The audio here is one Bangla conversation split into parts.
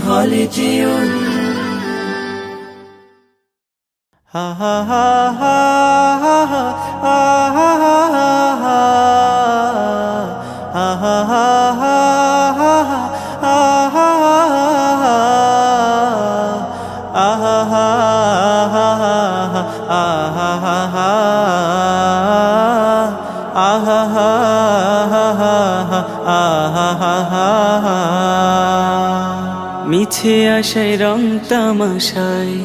হলে যেও হা হা হা হা হা হা হা হা মিছে আশায় রং তামাশায়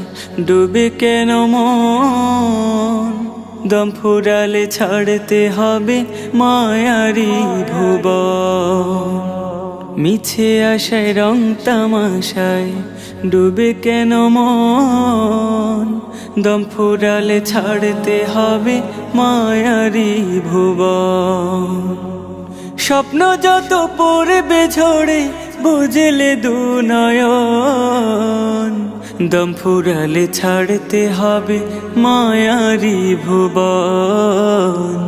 ডুবে কেন মন দম ফুরালে ছাড়তে হবে মায়ারি ভুবন মিছে আশায় রং তামাশায় ডুবে কেন মন দম ফুরালে ছাড়তে হবে মায়ারি ভুবন স্বপ্ন যত পড়বে ঝরে বুঝলে দু নয়ন দম ফুরালে ছাড়তে হবে মায়ারি ভুবন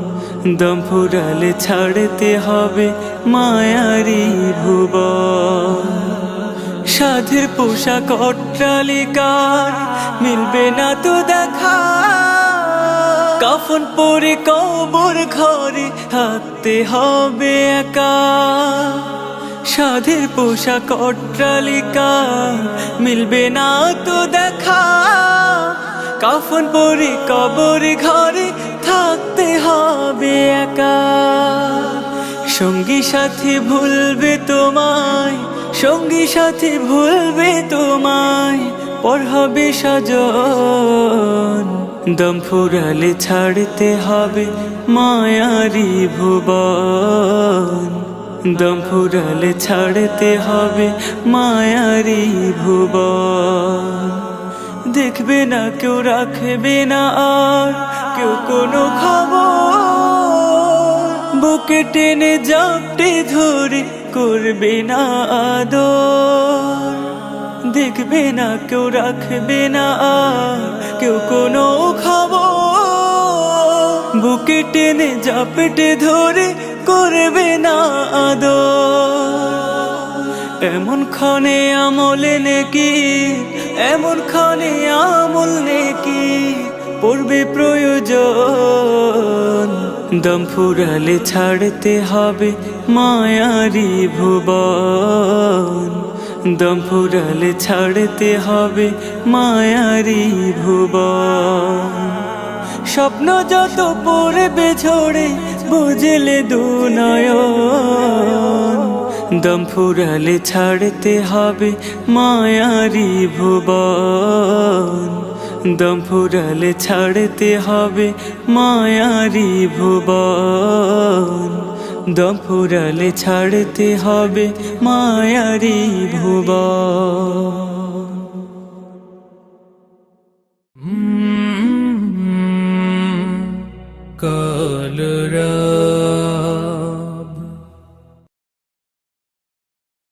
দম ফুরালে ছাড়তে হবে মায়ারি ভুবন সাধের পোশাক অট্টালিকার মিলবে না তো দেখা কাফন পরে কবর ঘরে থাকতে হবে একা সাধের পোশাক অট্টালিকা মিলবে না তো দেখা কাফন পরে কবর ঘরে থাকতে হবে একা সঙ্গী সাথী ভুলবে তোমায় সঙ্গী সাথী ভুলবে তোমায় পর হবে সাজন দম ফুরালে ছাড়তে হবে মায়ারি ভুবন দম ফুরালে ছাড়তে হবে মায়ারি ভুবন দেখবে না কেউ রাখবে না আর কেউ কোনো খবর বুকে টেনে জাপটে ধরে করবে না আদর দেখবে না কেউ রাখবে না আর কেউ কোনো খবর বুকে টেনে জাপটে ধরে করবে না আদর এমন ক্ষণে আমলে নেকি এমন ক্ষণে আমল নেকি পড়বে প্রয়োজন দম ফুরালে ছাড়তে হবে মায়ারি ভুবন দম ফুরালে ছাড়তে হবে মায়ারি ভুবন স্বপ্ন যত পড়বে ঝরে বুঝলে দু নয়ন দম ফুরালে ছাড়তে হবে মায়ারি ভুবন দম ফুরালে ছাড়তে হবে মায়ারি ভুবন দম ফুরালে ছাড়তে হবে মায়ারি ভুবন।